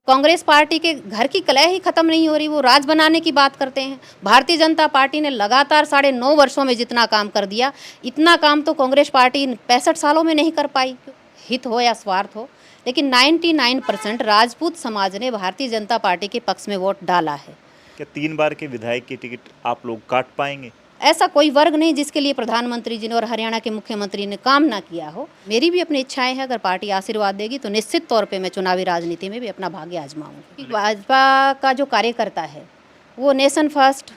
Congress party के घर की कलह ही खत्म नहीं हो रही, वो राज बनाने की बात करते हैं। भारतीय जनता पार्टी ने लगातार 9.5 वर्षों में जितना काम कर दिया, इतना काम तो कांग्रेस पार्टी 65 सालों में नहीं कर पाई, हित हो या स्वार्थ हो। लेकिन 99% राजपूत समाज ने भारतीय जनता पार्टी के पक्ष में वोट डाला है। क्या 3 बार के विधायक की टिकट आप लोग काट पाएंगे? ऐसा कोई वर्ग नहीं जिसके लिए प्रधानमंत्री जी ने और हरियाणा के मुख्यमंत्री ने काम ना किया हो। मेरी भी अपनी इच्छाएं हैं, अगर पार्टी आशीर्वाद देगी तो निश्चित तौर पे मैं चुनावी राजनीति में भी अपना भाग्य आजमाऊंगी। भाजपा का जो कार्यकर्ता है वो नेशन फर्स्ट,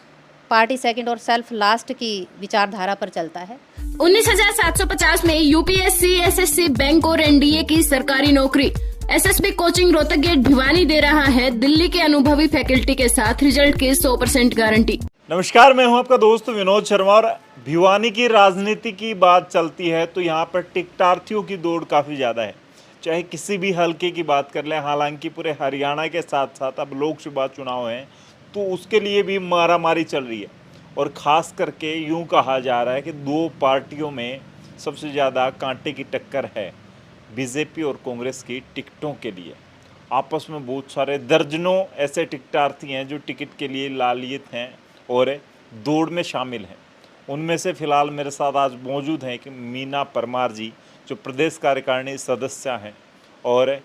पार्टी सेकंड और सेल्फ लास्ट की विचारधारा पर चलता है। 19,750 में यूपीएससी, एसएससी, बैंक और एनडीए की सरकारी नौकरी। SSB coaching Rohtak gate Bhiwani दे रहा है दिल्ली के अनुभवी फैकल्टी के साथ रिजल्ट की 100% गारंटी। नमस्कार, मैं हूं आपका दोस्त विनोद शर्मा और भिवानी की राजनीति की बात चलती है तो यहाँ पर टिकटार्थियों की दौड़ काफ़ी ज़्यादा है। चाहे किसी भी हलके की बात कर लें, हालांकि पूरे हरियाणा के साथ साथ अब लोकसभा चुनाव हैं तो उसके लिए भी मारामारी चल रही है। और ख़ास करके यूँ कहा जा रहा है कि 2 पार्टियों में सबसे ज़्यादा कांटे की टक्कर है, बीजेपी और कांग्रेस की टिकटों के लिए। आपस में बहुत सारे दर्जनों ऐसे टिकटार्थी हैं जो टिकट के लिए लालियत हैं और दौड़ में शामिल हैं। उनमें से फ़िलहाल मेरे साथ आज मौजूद हैं कि मीना परमार जी, जो प्रदेश कार्यकारिणी सदस्य हैं और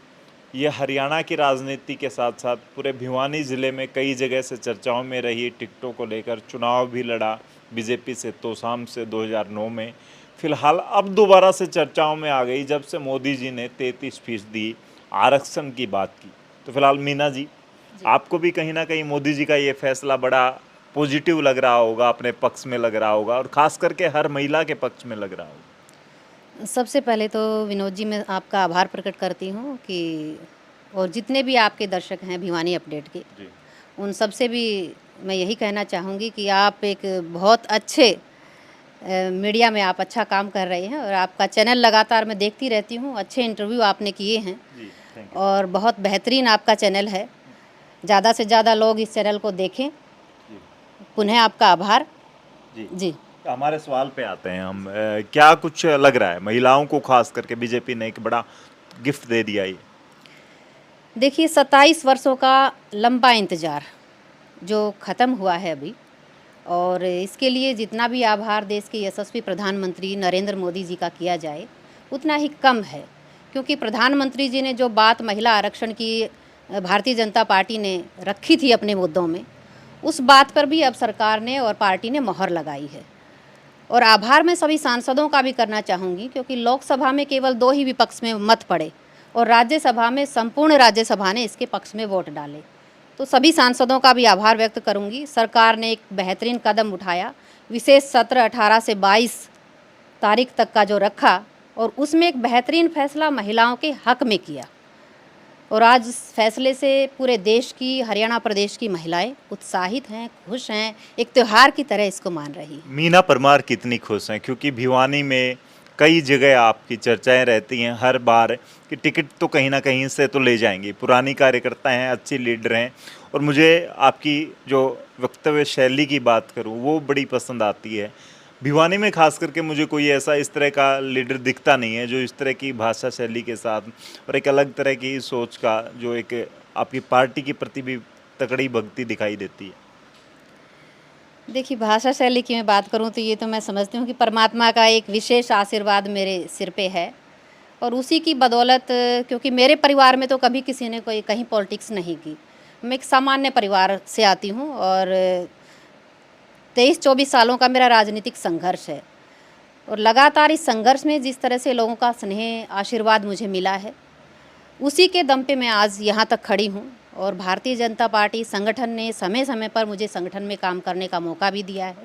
ये हरियाणा की राजनीति के साथ साथ पूरे भिवानी ज़िले में कई जगह से चर्चाओं में रही। टिकटों को लेकर चुनाव भी लड़ा बीजेपी से तोसाम से 2009 में। फ़िलहाल अब दोबारा से चर्चाओं में आ गई जब से मोदी जी ने 33% आरक्षण की बात की। तो फिलहाल मीना जी, आपको भी कहीं ना कहीं मोदी जी का ये फैसला बड़ा पॉजिटिव लग रहा होगा, अपने पक्ष में लग रहा होगा और ख़ास करके हर महिला के पक्ष में लग रहा होगा। सबसे पहले तो विनोद जी मैं आपका आभार प्रकट करती हूँ कि और जितने भी आपके दर्शक हैं भिवानी अपडेट के, उन सबसे भी मैं यही कहना चाहूँगी कि आप एक बहुत अच्छे मीडिया में आप अच्छा काम कर रहे हैं और आपका चैनल लगातार मैं देखती रहती हूँ। अच्छे इंटरव्यू आपने किए हैं और बहुत बेहतरीन आपका चैनल है। ज़्यादा से ज़्यादा लोग इस चैनल को देखें। पुनः आपका आभार जी। हमारे सवाल पे आते हैं हम। क्या कुछ लग रहा है महिलाओं को, खास करके बीजेपी ने एक बड़ा गिफ्ट दे दिया? ये देखिए, 27 वर्षों का लंबा इंतज़ार जो ख़त्म हुआ है अभी, और इसके लिए जितना भी आभार देश के यशस्वी प्रधानमंत्री नरेंद्र मोदी जी का किया जाए उतना ही कम है। क्योंकि प्रधानमंत्री जी ने जो बात महिला आरक्षण की भारतीय जनता पार्टी ने रखी थी अपने मुद्दों में, उस बात पर भी अब सरकार ने और पार्टी ने मोहर लगाई है। और आभार मैं सभी सांसदों का भी करना चाहूँगी, क्योंकि लोकसभा में केवल 2 ही विपक्ष में मत पड़े और राज्यसभा में संपूर्ण राज्यसभा ने इसके पक्ष में वोट डाले। तो सभी सांसदों का भी आभार व्यक्त करूँगी। सरकार ने एक बेहतरीन कदम उठाया, विशेष सत्र 18 से 22 तारीख तक का जो रखा और उसमें एक बेहतरीन फैसला महिलाओं के हक में किया। और आज इस फैसले से पूरे देश की, हरियाणा प्रदेश की महिलाएं उत्साहित हैं, खुश हैं, एक त्यौहार की तरह इसको मान रही हैं। मीना परमार कितनी खुश हैं? क्योंकि भिवानी में कई जगह आपकी चर्चाएं रहती हैं हर बार कि टिकट तो कहीं ना कहीं से तो ले जाएंगी। पुरानी कार्यकर्ता हैं, अच्छी लीडर हैं और मुझे आपकी जो वक्तव्य शैली की बात करूं वो बड़ी पसंद आती है। भिवानी में खास करके मुझे कोई ऐसा इस तरह का लीडर दिखता नहीं है जो इस तरह की भाषा शैली के साथ और एक अलग तरह की सोच का, जो एक आपकी पार्टी के प्रति भी तगड़ी भक्ति दिखाई देती है। देखिए, भाषा शैली की मैं बात करूं तो ये तो मैं समझती हूं कि परमात्मा का एक विशेष आशीर्वाद मेरे सिर पे है और उसी की बदौलत, क्योंकि मेरे परिवार में तो कभी किसी ने कोई कहीं पॉलिटिक्स नहीं की। मैं एक सामान्य परिवार से आती हूं और 23-24 सालों का मेरा राजनीतिक संघर्ष है और लगातार इस संघर्ष में जिस तरह से लोगों का स्नेह, आशीर्वाद मुझे मिला है, उसी के दम पे मैं आज यहाँ तक खड़ी हूँ। और भारतीय जनता पार्टी संगठन ने समय समय पर मुझे संगठन में काम करने का मौका भी दिया है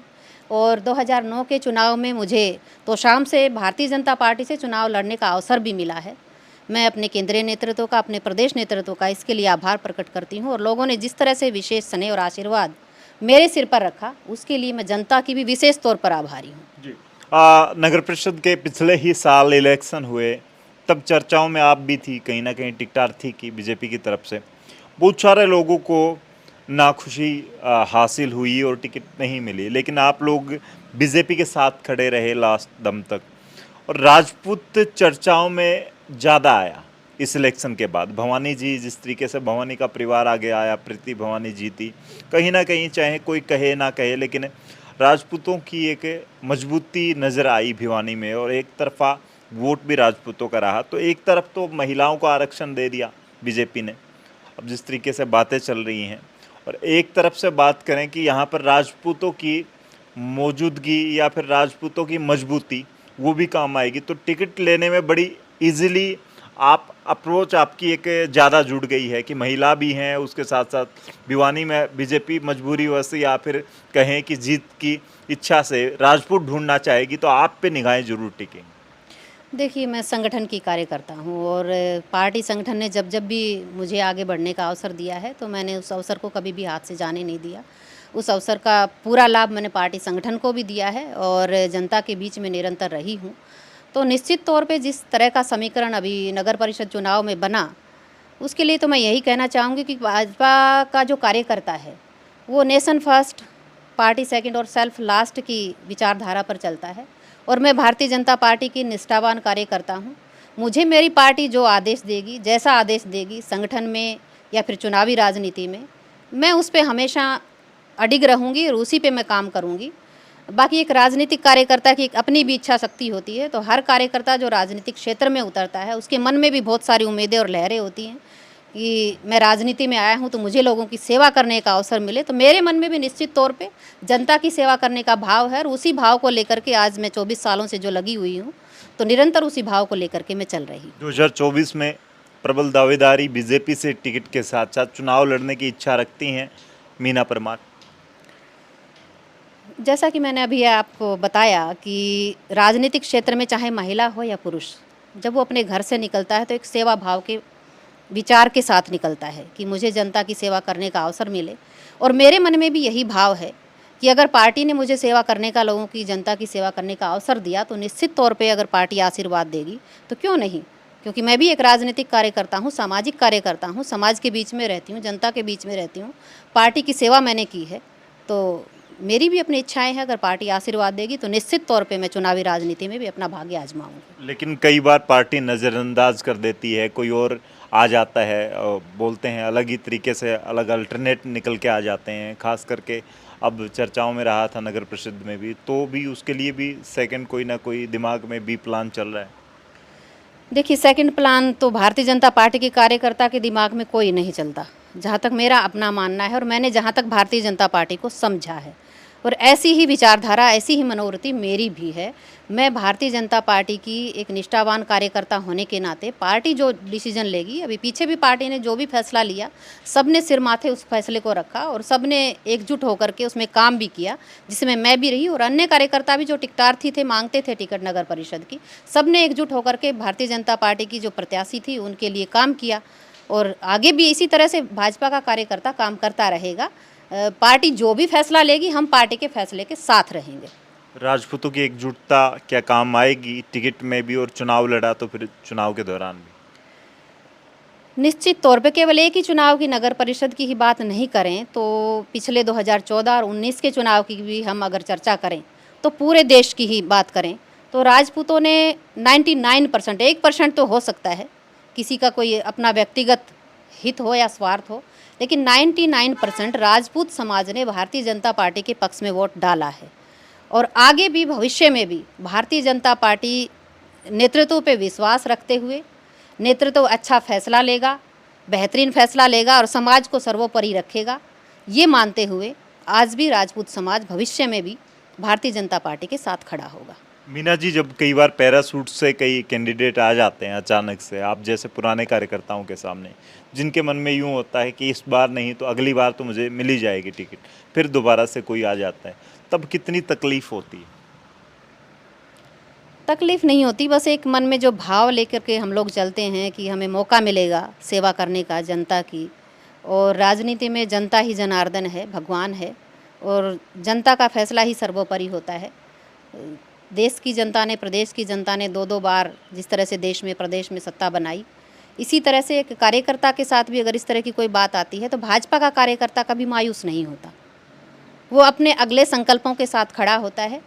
और 2009 के चुनाव में मुझे तोशाम से भारतीय जनता पार्टी से चुनाव लड़ने का अवसर भी मिला है। मैं अपने केंद्रीय नेतृत्व का, अपने प्रदेश नेतृत्व का इसके लिए आभार प्रकट करती हूँ और लोगों ने जिस तरह से विशेष स्नेह और आशीर्वाद मेरे सिर पर रखा उसके लिए मैं जनता की भी विशेष तौर पर आभारी हूँ जी। नगर परिषद के पिछले ही साल इलेक्शन हुए, तब चर्चाओं में आप भी थी, कहीं ना कहीं टिकटार्थी की बीजेपी की तरफ से बहुत सारे लोगों को नाखुशी हासिल हुई और टिकट नहीं मिली, लेकिन आप लोग बीजेपी के साथ खड़े रहे लास्ट दम तक और राजपूत चर्चाओं में ज़्यादा आया। इस इलेक्शन के बाद भवानी जी जिस तरीके से भवानी का परिवार आगे आया, प्रीति भवानी जीती, कहीं ना कहीं चाहे कोई कहे ना कहे लेकिन राजपूतों की एक मजबूती नज़र आई भिवानी में और एक तरफा वोट भी राजपूतों का रहा। तो एक तरफ तो महिलाओं को आरक्षण दे दिया बीजेपी ने, अब जिस तरीके से बातें चल रही हैं, और एक तरफ से बात करें कि यहाँ पर राजपूतों की मौजूदगी या फिर राजपूतों की मजबूती वो भी काम आएगी, तो टिकट लेने में बड़ी इजीली आप अप्रोच आपकी एक ज़्यादा जुड़ गई है कि महिला भी हैं, उसके साथ साथ भिवानी में बीजेपी मजबूरी वैसे या फिर कहें कि जीत की इच्छा से राजपूत ढूंढना चाहेगी, तो आप पे निगाहें जरूर टिकेंगी। देखिए, मैं संगठन की कार्यकर्ता हूँ और पार्टी संगठन ने जब जब भी मुझे आगे बढ़ने का अवसर दिया है तो मैंने उस अवसर को कभी भी हाथ से जाने नहीं दिया। उस अवसर का पूरा लाभ मैंने पार्टी संगठन को भी दिया है और जनता के बीच में निरंतर रही हूँ। तो निश्चित तौर पे जिस तरह का समीकरण अभी नगर परिषद चुनाव में बना, उसके लिए तो मैं यही कहना चाहूँगी कि भाजपा का जो कार्यकर्ता है वो नेशन फर्स्ट, पार्टी सेकंड और सेल्फ लास्ट की विचारधारा पर चलता है और मैं भारतीय जनता पार्टी की निष्ठावान कार्यकर्ता हूँ। मुझे मेरी पार्टी जो आदेश देगी, जैसा आदेश देगी संगठन में या फिर चुनावी राजनीति में, मैं उस पर हमेशा अडिग रहूँगी और उसी पे मैं काम करूँगी। बाकी एक राजनीतिक कार्यकर्ता की एक अपनी भी इच्छा शक्ति होती है, तो हर कार्यकर्ता जो राजनीतिक क्षेत्र में उतरता है उसके मन में भी बहुत सारी उम्मीदें और लहरें होती हैं कि मैं राजनीति में आया हूँ तो मुझे लोगों की सेवा करने का अवसर मिले। तो मेरे मन में भी निश्चित तौर पे जनता की सेवा करने का भाव है और उसी भाव को लेकर के आज मैं 24 सालों से जो लगी हुई हूँ, तो निरंतर उसी भाव को लेकर के मैं चल रही हूँ। 2024 में प्रबल दावेदारी बीजेपी से टिकट के साथ साथ चुनाव लड़ने की इच्छा रखती हैं मीना परमार। जैसा कि मैंने अभी आपको बताया कि राजनीतिक क्षेत्र में चाहे महिला हो या पुरुष, जब वो अपने घर से निकलता है तो एक सेवा भाव के विचार के साथ निकलता है कि मुझे जनता की सेवा करने का अवसर मिले। और मेरे मन में भी यही भाव है कि अगर पार्टी ने मुझे सेवा करने का, लोगों की, जनता की सेवा करने का अवसर दिया तो निश्चित तौर पे अगर पार्टी आशीर्वाद देगी तो क्यों नहीं, क्योंकि मैं भी एक राजनीतिक कार्यकर्ता हूँ, सामाजिक कार्यकर्ता हूँ, समाज के बीच में रहती हूँ, जनता के बीच में रहती हूँ, पार्टी की सेवा मैंने की है। तो मेरी भी अपनी इच्छाएं हैं, अगर पार्टी आशीर्वाद देगी तो निश्चित तौर पे मैं चुनावी राजनीति में भी अपना भाग्य आजमाऊंगी। लेकिन कई बार पार्टी नज़रअंदाज कर देती है, कोई और आ जाता है और बोलते हैं अलग ही तरीके से, अलग अल्टरनेट निकल के आ जाते हैं। खास करके अब चर्चाओं में रहा था नगर परिषद में भी, तो भी उसके लिए भी सेकंड कोई ना कोई दिमाग में बी प्लान चल रहा है। देखिए, सेकंड प्लान तो भारतीय जनता पार्टी के कार्यकर्ता के दिमाग में कोई नहीं चलता, जहाँ तक मेरा अपना मानना है और मैंने जहाँ तक भारतीय जनता पार्टी को समझा है, और ऐसी ही विचारधारा, ऐसी ही मनोवृत्ति मेरी भी है। मैं भारतीय जनता पार्टी की एक निष्ठावान कार्यकर्ता होने के नाते पार्टी जो डिसीजन लेगी, अभी पीछे भी पार्टी ने जो भी फैसला लिया, सब ने सिर माथे उस फैसले को रखा और सब ने एकजुट होकर के उसमें काम भी किया, जिसमें मैं भी रही और अन्य कार्यकर्ता भी जो टिकटार्थी थे, मांगते थे टिकट नगर परिषद की, सब ने एकजुट होकर के भारतीय जनता पार्टी की जो प्रत्याशी थी उनके लिए काम किया और आगे भी इसी तरह से भाजपा का कार्यकर्ता काम करता रहेगा। पार्टी जो भी फैसला लेगी, हम पार्टी के फैसले के साथ रहेंगे। राजपूतों की एकजुटता क्या काम आएगी टिकट में भी, और चुनाव लड़ा तो फिर चुनाव के दौरान भी? निश्चित तौर पे केवल एक ही चुनाव की, नगर परिषद की ही बात नहीं करें तो पिछले 2014 और 19 के चुनाव की भी हम अगर चर्चा करें तो पूरे देश की ही बात करें तो राजपूतों ने 99%, 1% तो हो सकता है किसी का कोई अपना व्यक्तिगत हित हो या स्वार्थ हो, लेकिन 99% राजपूत समाज ने भारतीय जनता पार्टी के पक्ष में वोट डाला है और आगे भी भविष्य में भी भारतीय जनता पार्टी नेतृत्व पे विश्वास रखते हुए, नेतृत्व अच्छा फैसला लेगा, बेहतरीन फैसला लेगा और समाज को सर्वोपरि रखेगा, ये मानते हुए आज भी राजपूत समाज भविष्य में भी भारतीय जनता पार्टी के साथ खड़ा होगा। मीना जी, जब कई बार पैराशूट से कई कैंडिडेट आ जाते हैं अचानक से, आप जैसे पुराने कार्यकर्ताओं के सामने, जिनके मन में यूँ होता है कि इस बार नहीं तो अगली बार तो मुझे मिल ही जाएगी टिकट, फिर दोबारा से कोई आ जाता है, तब कितनी तकलीफ होती है? तकलीफ़ नहीं होती, बस एक मन में जो भाव लेकर के हम लोग चलते हैं कि हमें मौका मिलेगा सेवा करने का जनता की, और राजनीति में जनता ही जनार्दन है, भगवान है और जनता का फैसला ही सर्वोपरि होता है। देश की जनता ने, प्रदेश की जनता ने 2-2 बार जिस तरह से देश में, प्रदेश में सत्ता बनाई, इसी तरह से एक कार्यकर्ता के साथ भी अगर इस तरह की कोई बात आती है तो भाजपा का कार्यकर्ता कभी मायूस नहीं होता। वो अपने अगले संकल्पों के साथ खड़ा होता है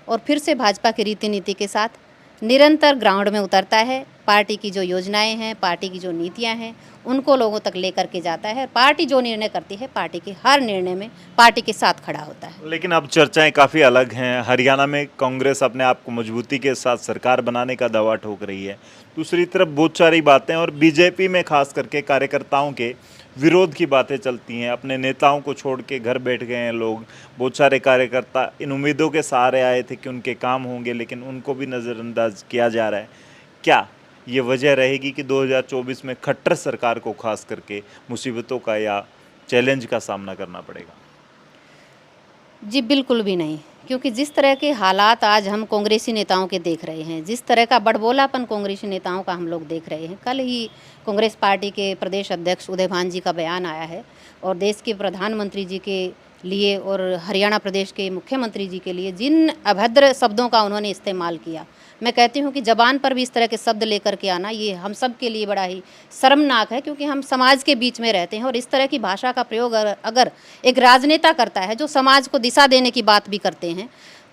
और फिर से भाजपा की रीति नीति के साथ निरंतर ग्राउंड में उतरता है, पार्टी की जो योजनाएं हैं, पार्टी की जो नीतियां हैं, उनको लोगों तक लेकर के जाता है। पार्टी जो निर्णय करती है, पार्टी के हर निर्णय में पार्टी के साथ खड़ा होता है। लेकिन अब चर्चाएं काफ़ी अलग हैं। हरियाणा में कांग्रेस अपने आप को मजबूती के साथ सरकार बनाने का दावा ठोक रही है। दूसरी तरफ बहुत सारी बातें और बीजेपी में खास करके कार्यकर्ताओं के विरोध की बातें चलती हैं। अपने नेताओं को छोड़ के घर बैठ गए हैं लोग। बहुत सारे कार्यकर्ता इन उम्मीदों के सहारे आए थे कि उनके काम होंगे, लेकिन उनको भी नज़रअंदाज किया जा रहा है। क्या ये वजह रहेगी कि 2024 में खट्टर सरकार को खास करके मुसीबतों का या चैलेंज का सामना करना पड़ेगा? जी बिल्कुल भी नहीं, क्योंकि जिस तरह के हालात आज हम कांग्रेसी नेताओं के देख रहे हैं, जिस तरह का बड़बोलापन कांग्रेसी नेताओं का हम लोग देख रहे हैं। कल ही कांग्रेस पार्टी के प्रदेश अध्यक्ष उदय भान जी का बयान आया है और देश के प्रधानमंत्री जी के लिए और हरियाणा प्रदेश के मुख्यमंत्री जी के लिए जिन अभद्र शब्दों का उन्होंने इस्तेमाल किया, मैं कहती हूँ कि ज़बान पर भी इस तरह के शब्द लेकर के आना ये हम सब के लिए बड़ा ही शर्मनाक है, क्योंकि हम समाज के बीच में रहते हैं और इस तरह की भाषा का प्रयोग अगर एक राजनेता करता है जो समाज को दिशा देने की बात भी करते हैं,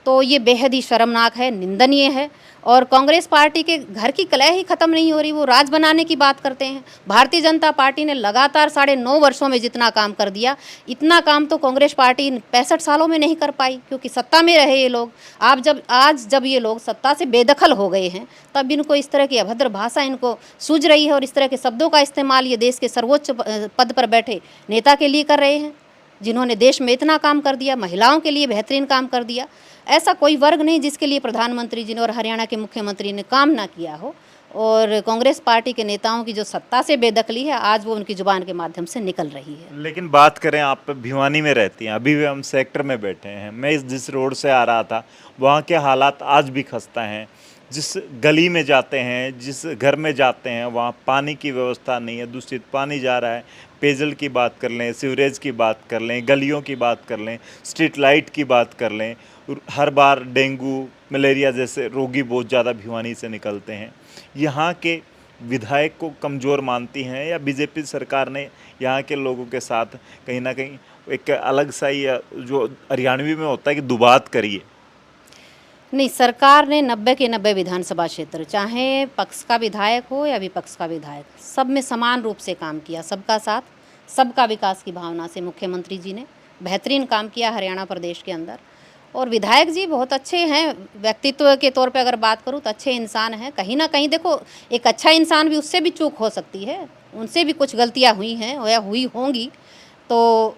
तो ये बेहद ही शर्मनाक है, निंदनीय है। और कांग्रेस पार्टी के घर की कलह ही ख़त्म नहीं हो रही, वो राज बनाने की बात करते हैं। भारतीय जनता पार्टी ने लगातार 9.5 वर्षों में जितना काम कर दिया, इतना काम तो कांग्रेस पार्टी 65 सालों में नहीं कर पाई, क्योंकि सत्ता में रहे ये लोग। आज जब ये लोग सत्ता से बेदखल हो गए हैं, तब इनको इस तरह की अभद्र भाषा इनको सूझ रही है और इस तरह के शब्दों का इस्तेमाल ये देश के सर्वोच्च पद पर बैठे नेता के लिए कर रहे हैं, जिन्होंने देश में इतना काम कर दिया, महिलाओं के लिए बेहतरीन काम कर दिया। ऐसा कोई वर्ग नहीं जिसके लिए प्रधानमंत्री जी ने और हरियाणा के मुख्यमंत्री ने काम ना किया हो। और कांग्रेस पार्टी के नेताओं की जो सत्ता से बेदखली है, आज वो उनकी जुबान के माध्यम से निकल रही है। लेकिन बात करें, आप भिवानी में रहती हैं, अभी भी हम सेक्टर में बैठे हैं। मैं जिस रोड से आ रहा था, वहाँ के हालात आज भी खस्ता हैं। जिस गली में जाते हैं, जिस घर में जाते हैं, वहाँ पानी की व्यवस्था नहीं है, दूषित पानी जा रहा है। पेयजल की बात कर लें, सीवरेज की बात कर लें, गलियों की बात कर लें, स्ट्रीट लाइट की बात कर लें, हर बार डेंगू, मलेरिया जैसे रोगी बहुत ज़्यादा भिवानी से निकलते हैं। यहाँ के विधायक को कमज़ोर मानती हैं या बीजेपी सरकार ने यहाँ के लोगों के साथ कहीं ना कहीं एक अलग सा ही जो हरियाणवी में होता है कि दुबात करिए? नहीं, सरकार ने 90 के 90 विधानसभा क्षेत्र, चाहे पक्ष का विधायक हो या विपक्ष का विधायक, सब में समान रूप से काम किया। सबका साथ, सबका विकास की भावना से मुख्यमंत्री जी ने बेहतरीन काम किया हरियाणा प्रदेश के अंदर। और विधायक जी बहुत अच्छे हैं, व्यक्तित्व के तौर पे अगर बात करूँ तो अच्छे इंसान हैं। कहीं ना कहीं देखो, एक अच्छा इंसान भी, उससे भी चूक हो सकती है, उनसे भी कुछ गलतियाँ हुई हैं या हुई होंगी। तो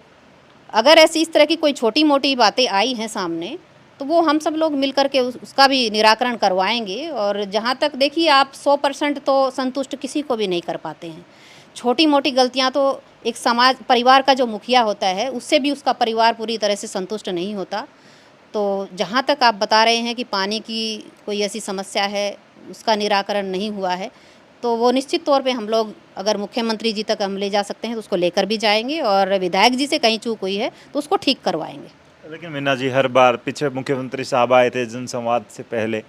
अगर ऐसी इस तरह की कोई छोटी मोटी बातें आई हैं सामने, तो वो हम सब लोग मिल कर के उसका भी निराकरण करवाएंगे। और जहाँ तक देखिए, आप 100% तो संतुष्ट किसी को भी नहीं कर पाते हैं। छोटी मोटी गलतियाँ तो एक समाज परिवार का जो मुखिया होता है, उससे भी उसका परिवार पूरी तरह से संतुष्ट नहीं होता। तो जहाँ तक आप बता रहे हैं कि पानी की कोई ऐसी समस्या है, उसका निराकरण नहीं हुआ है, तो वो निश्चित तौर पे हम लोग अगर मुख्यमंत्री जी तक हम ले जा सकते हैं तो उसको लेकर भी जाएंगे, और विधायक जी से कहीं चूक हुई है तो उसको ठीक करवाएंगे। लेकिन मीना जी, हर बार पीछे मुख्यमंत्री साहब आए थे जनसंवाद से पहले,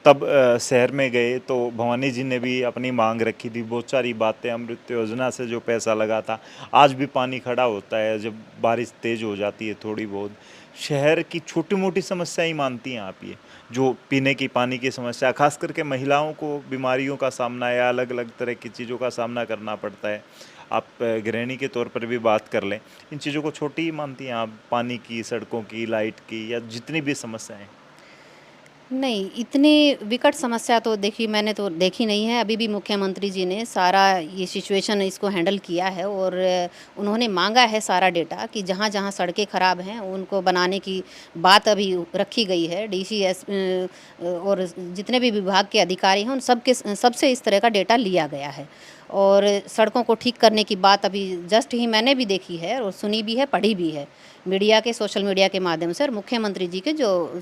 तब शहर में गए तो भवानी जी ने भी अपनी मांग रखी थी। बहुत सारी बातें, अमृत योजना से जो पैसा लगा था, आज भी पानी खड़ा होता है जब बारिश तेज़ हो जाती है थोड़ी बहुत। शहर की छोटी मोटी समस्या ही मानती हैं आप ये, जो पीने की पानी की समस्या, खास करके महिलाओं को बीमारियों का सामना या अलग अलग तरह की चीज़ों का सामना करना पड़ता है। आप गृहिणी के तौर पर भी बात कर लें, इन चीज़ों को छोटी ही मानती हैं आप? पानी की, सड़कों की, लाइट की, या जितनी भी समस्याएं? नहीं, इतनी विकट समस्या तो देखी मैंने तो देखी नहीं है। अभी भी मुख्यमंत्री जी ने सारा ये सिचुएशन इसको हैंडल किया है और उन्होंने मांगा है सारा डेटा कि जहाँ जहाँ सड़कें ख़राब हैं उनको बनाने की बात अभी रखी गई है। DCS और जितने भी विभाग के अधिकारी हैं उन सबसे इस तरह का डेटा लिया गया है और सड़कों को ठीक करने की बात अभी जस्ट ही मैंने भी देखी है और सुनी भी है, पढ़ी भी है मीडिया के, सोशल मीडिया के माध्यम से, और मुख्यमंत्री जी के जो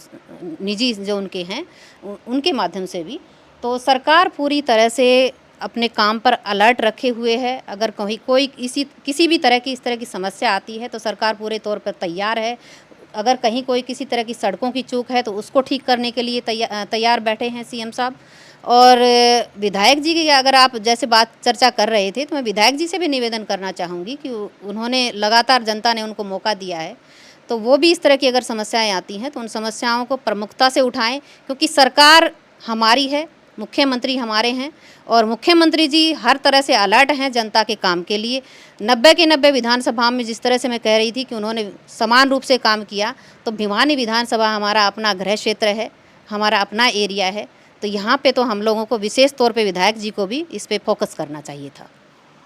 निजी जो उनके हैं उनके माध्यम से भी। तो सरकार पूरी तरह से अपने काम पर अलर्ट रखे हुए है। अगर कहीं कोई किसी भी तरह की इस तरह की समस्या आती है तो सरकार पूरे तौर पर तैयार है। अगर कहीं कोई किसी तरह की सड़कों की चूक है तो उसको ठीक करने के लिए तैयार बैठे हैं CM साहब। और विधायक जी की अगर आप जैसे बात चर्चा कर रहे थे, तो मैं विधायक जी से भी निवेदन करना चाहूँगी कि उन्होंने लगातार, जनता ने उनको मौका दिया है, तो वो भी इस तरह की अगर समस्याएं आती हैं तो उन समस्याओं को प्रमुखता से उठाएं, क्योंकि सरकार हमारी है, मुख्यमंत्री हमारे हैं और मुख्यमंत्री जी हर तरह से अलर्ट हैं जनता के काम के लिए। 90 के 90 विधानसभा में जिस तरह से मैं कह रही थी कि उन्होंने समान रूप से काम किया, तो भिवानी विधानसभा हमारा अपना गृह क्षेत्र है, हमारा अपना एरिया है, तो यहाँ पे तो हम लोगों को विशेष तौर पे विधायक जी को भी इस पे फोकस करना चाहिए था।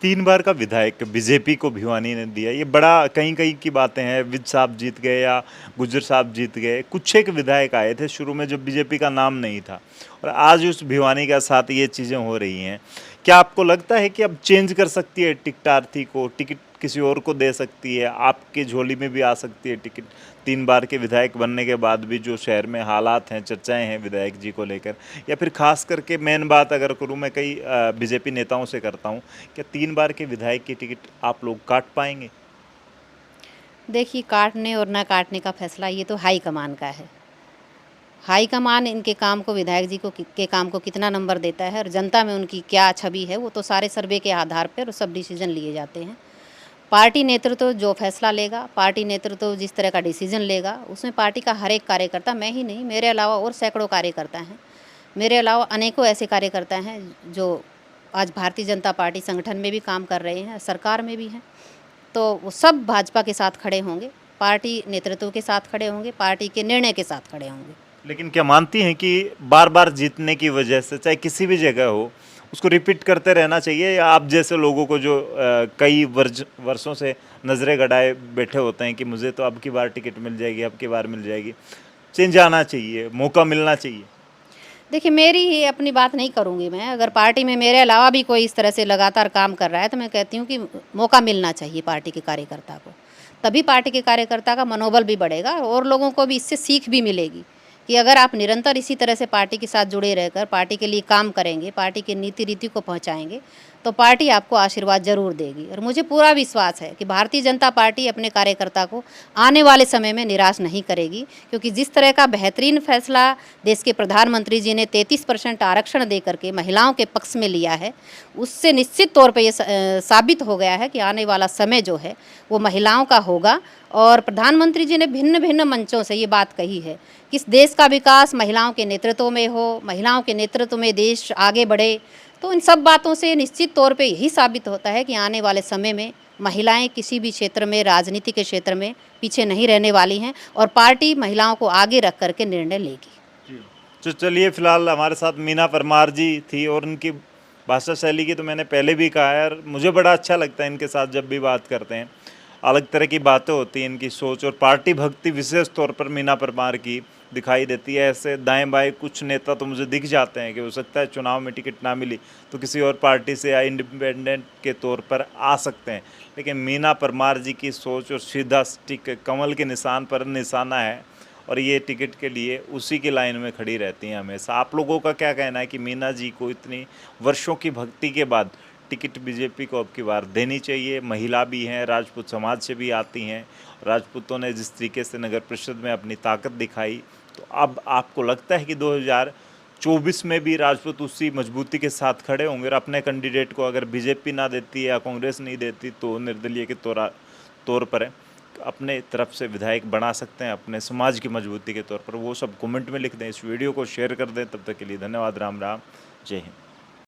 3 बार का विधायक बीजेपी को भिवानी ने दिया, ये बड़ा कहीं कहीं की बातें हैं। विज साहब जीत गए या गुज्जर साहब जीत गए, कुछ एक विधायक आए थे शुरू में जब बीजेपी का नाम नहीं था, और आज उस भिवानी के साथ ये चीज़ें हो रही हैं। क्या आपको लगता है कि अब चेंज कर सकती है टिकटार्थी को, टिकट किसी और को दे सकती है, आपके झोली में भी आ सकती है टिकट? 3 बार के विधायक बनने के बाद भी जो शहर में हालात हैं, चर्चाएं हैं विधायक जी को लेकर, या फिर खास करके मेन बात अगर करूं, मैं कई बीजेपी नेताओं से करता हूं, क्या 3 बार के विधायक की टिकट आप लोग काट पाएंगे? देखिए, काटने और ना काटने का फैसला ये तो हाई कमान का है। हाई कमान इनके काम को, विधायक जी को के काम को कितना नंबर देता है और जनता में उनकी क्या छवि है, वो तो सारे सर्वे के आधार पर सब डिसीजन लिए जाते हैं। पार्टी नेतृत्व जो फैसला लेगा, पार्टी नेतृत्व जिस तरह का डिसीजन लेगा, उसमें पार्टी का हर एक कार्यकर्ता, मैं ही नहीं, मेरे अलावा और सैकड़ों कार्यकर्ता हैं, मेरे अलावा अनेकों ऐसे कार्यकर्ता हैं जो आज भारतीय जनता पार्टी संगठन में भी काम कर रहे हैं, सरकार में भी हैं, तो वो सब भाजपा के साथ खड़े होंगे, पार्टी नेतृत्व के साथ खड़े होंगे, पार्टी के निर्णय के साथ खड़े होंगे। लेकिन क्या मानती हैं कि बार बार जीतने की वजह से, चाहे किसी भी जगह हो, उसको रिपीट करते रहना चाहिए, या आप जैसे लोगों को जो कई वर्षों से नज़रें गड़ाए बैठे होते हैं कि मुझे तो अब की बार टिकट मिल जाएगी, अब की बार मिल जाएगी, चेंज आना चाहिए, मौका मिलना चाहिए? देखिए, मेरी ही अपनी बात नहीं करूँगी मैं, अगर पार्टी में मेरे अलावा भी कोई इस तरह से लगातार काम कर रहा है तो मैं कहती हूँ कि मौका मिलना चाहिए पार्टी के कार्यकर्ता को, तभी पार्टी के कार्यकर्ता का मनोबल भी बढ़ेगा और लोगों को भी इससे सीख भी मिलेगी कि अगर आप निरंतर इसी तरह से पार्टी के साथ जुड़े रहकर पार्टी के लिए काम करेंगे, पार्टी की नीति रीति को पहुंचाएंगे, तो पार्टी आपको आशीर्वाद जरूर देगी। और मुझे पूरा विश्वास है कि भारतीय जनता पार्टी अपने कार्यकर्ता को आने वाले समय में निराश नहीं करेगी, क्योंकि जिस तरह का बेहतरीन फैसला देश के प्रधानमंत्री जी ने 33% आरक्षण दे करके महिलाओं के पक्ष में लिया है, उससे निश्चित तौर पर यह साबित हो गया है कि आने वाला समय जो है वो महिलाओं का होगा। और प्रधानमंत्री जी ने भिन्न भिन्न मंचों से ये बात कही है कि इस देश का विकास महिलाओं के नेतृत्व में हो, महिलाओं के नेतृत्व में देश आगे बढ़े। तो इन सब बातों से निश्चित तौर पे यही साबित होता है कि आने वाले समय में महिलाएं किसी भी क्षेत्र में, राजनीति के क्षेत्र में पीछे नहीं रहने वाली हैं और पार्टी महिलाओं को आगे रख करके निर्णय लेगी। तो चलिए, फिलहाल हमारे साथ मीना परमार जी थी, और उनकी भाषा शैली की तो मैंने पहले भी कहा है, और मुझे बड़ा अच्छा लगता है इनके साथ जब भी बात करते हैं, अलग तरह की बातें होती हैं, इनकी सोच और पार्टी भक्ति विशेष तौर पर मीना परमार की दिखाई देती है। ऐसे दाएं बाएं कुछ नेता तो मुझे दिख जाते हैं कि हो सकता है चुनाव में टिकट ना मिली तो किसी और पार्टी से या इंडिपेंडेंट के तौर पर आ सकते हैं, लेकिन मीना परमार जी की सोच और सीधा स्टिक कमल के निशान पर निशाना है, और ये टिकट के लिए उसी की लाइन में खड़ी रहती हैं हमेशा। आप लोगों का क्या कहना है कि मीना जी को इतनी वर्षों की भक्ति के बाद टिकट बीजेपी को अब की बार देनी चाहिए? महिला भी हैं, राजपूत समाज से भी आती हैं, राजपूतों ने जिस तरीके से नगर परिषद में अपनी ताकत दिखाई, तो अब आपको लगता है कि 2024 में भी राजपूत उसी मजबूती के साथ खड़े होंगे और अपने कैंडिडेट को अगर बीजेपी ना देती है या कांग्रेस नहीं देती तो निर्दलीय के तौर पर अपने तरफ से विधायक बना सकते हैं अपने समाज की मजबूती के तौर पर? वो सब कमेंट में लिख दें, इस वीडियो को शेयर कर दें। तब तक के लिए धन्यवाद। राम राम, जय हिंद।